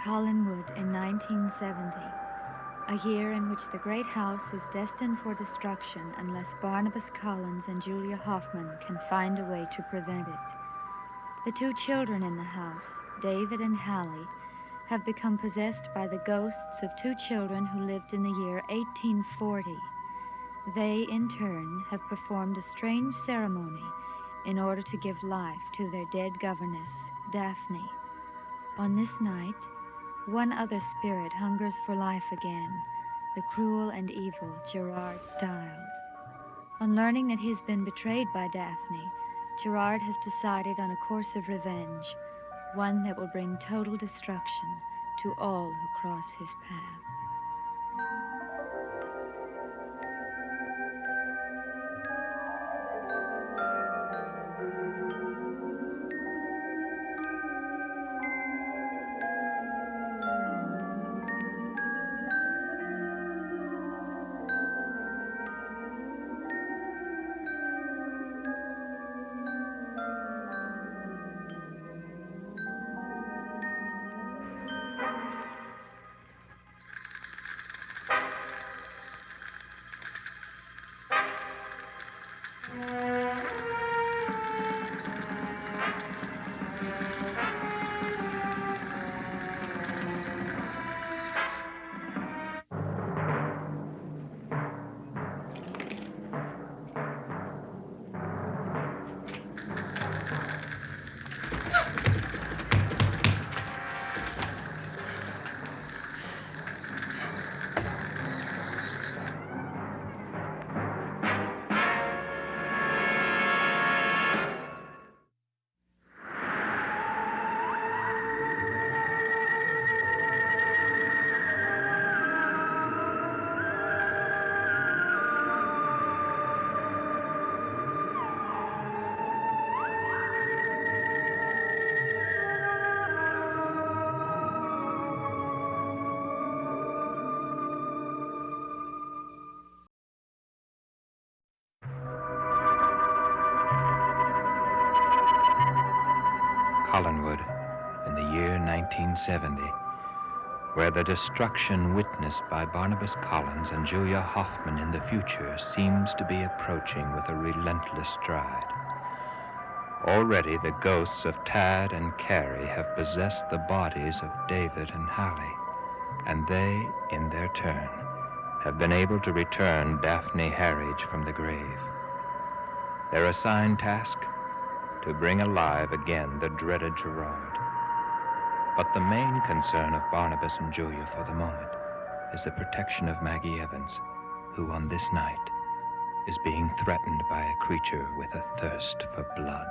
Collinwood in 1970, a year in which the great house is destined for destruction unless Barnabas Collins and Julia Hoffman can find a way to prevent it. The two children in the house, David and Hallie, have become possessed by the ghosts of two children who lived in the year 1840. They, in turn, have performed a strange ceremony in order to give life to their dead governess, Daphne. On this night, one other spirit hungers for life again, the cruel and evil Gerard Stiles. On learning that he's been betrayed by Daphne, Gerard has decided on a course of revenge, one that will bring total destruction to all who cross his path. Collinwood in the year 1970, where the destruction witnessed by Barnabas Collins and Julia Hoffman in the future seems to be approaching with a relentless stride. Already the ghosts of Tad and Carrie have possessed the bodies of David and Hallie, and they, in their turn, have been able to return Daphne Harridge from the grave. Their assigned task? To bring alive again the dreaded Gerard. But the main concern of Barnabas and Julia for the moment is the protection of Maggie Evans, who on this night is being threatened by a creature with a thirst for blood.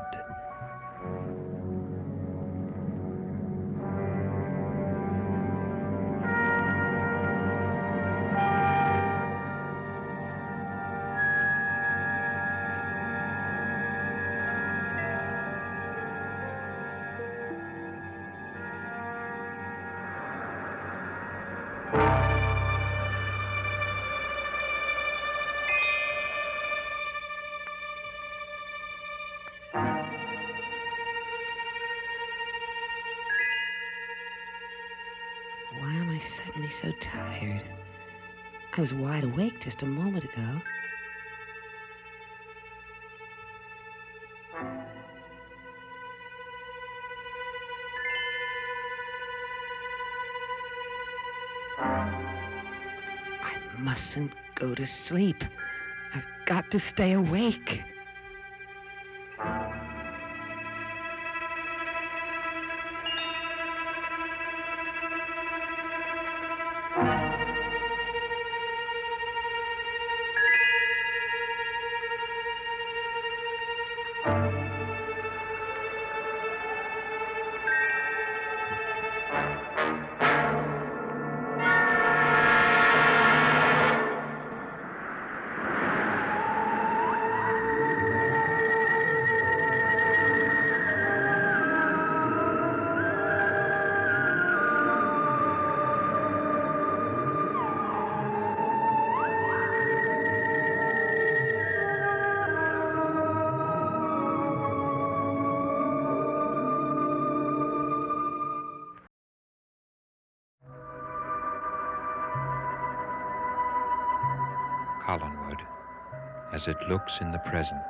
Why am I suddenly so tired? I was wide awake just a moment ago. I mustn't go to sleep. I've got to stay awake. as it looks in the present.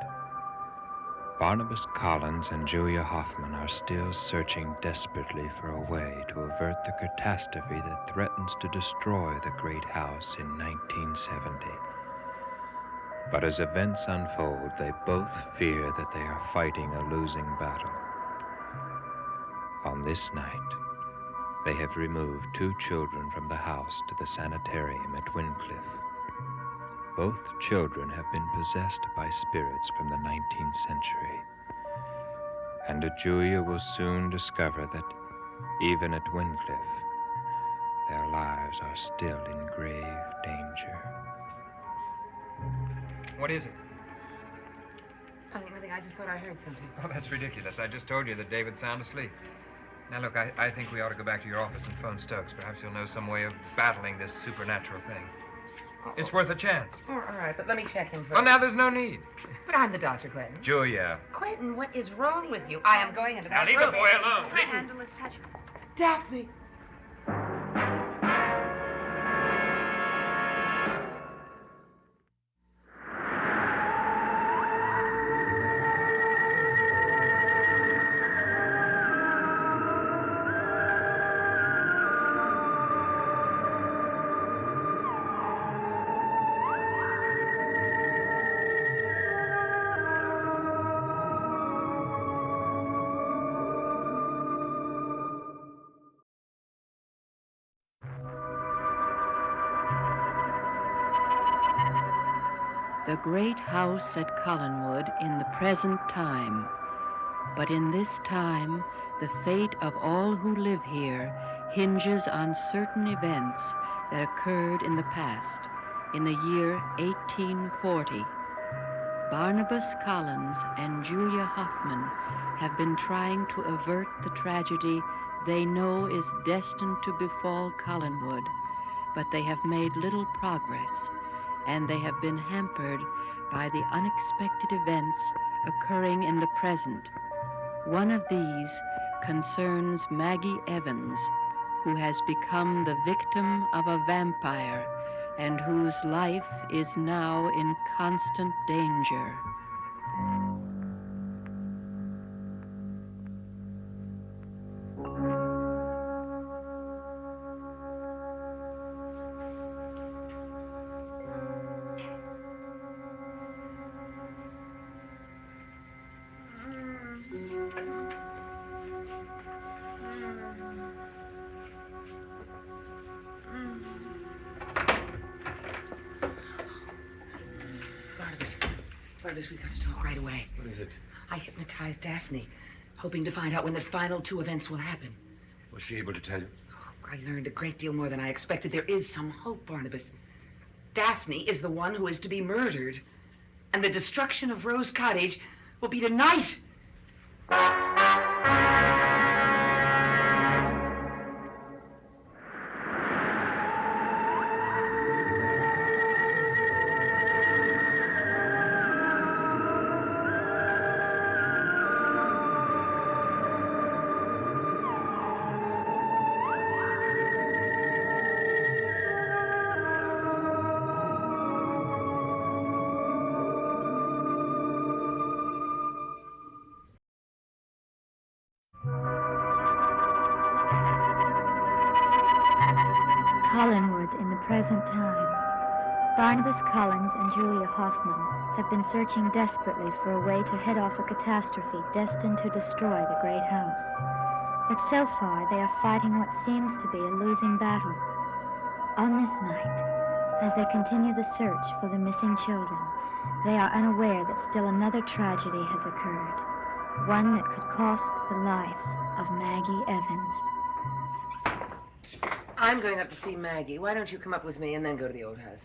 Barnabas Collins and Julia Hoffman are still searching desperately for a way to avert the catastrophe that threatens to destroy the great house in 1970. But as events unfold, they both fear that they are fighting a losing battle. On this night, they have removed 2 children from the house to the sanitarium at Wincliffe. Both children have been possessed by spirits from the 19th century. And Julia will soon discover that even at Wincliffe, their lives are still in grave danger. What is it? Nothing. I just thought I heard something. Oh, that's ridiculous. I just told you that David's sound asleep. Now, look, I think we ought to go back to your office and phone Stokes. Perhaps he'll know some way of battling this supernatural thing. It's worth a chance. All right, but let me check him first. Well, now there's no need. But I'm the doctor, Quentin. Julia. Quentin, what is wrong with you? I am going into that Now, leave room. the boy alone. My handle is touching. Daphne! The great house at Collinwood in the present time. But in this time, the fate of all who live here hinges on certain events that occurred in the past, in the year 1840. Barnabas Collins and Julia Hoffman have been trying to avert the tragedy they know is destined to befall Collinwood, but they have made little progress, and they have been hampered by the unexpected events occurring in the present. One of these concerns Maggie Evans, who has become the victim of a vampire and whose life is now in constant danger. Barnabas, we've got to talk right away. What is it? I hypnotized Daphne, hoping to find out when the final 2 events will happen. Was she able to tell you? I learned a great deal more than I expected. There is some hope, Barnabas. Daphne is the one who is to be murdered, and the destruction of Rose Cottage will be tonight. Collinwood in the present time. Barnabas Collins and Julia Hoffman have been searching desperately for a way to head off a catastrophe destined to destroy the great house. But so far, they are fighting what seems to be a losing battle. On this night, as they continue the search for the missing children, they are unaware that still another tragedy has occurred, one that could cost the life of Maggie Evans. I'm going up to see Maggie. Why don't you come up with me and then go to the old house?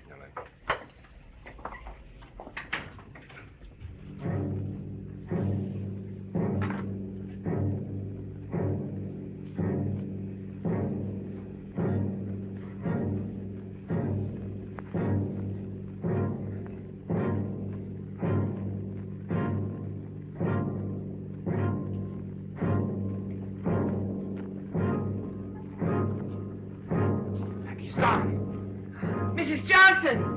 Mrs. Johnson!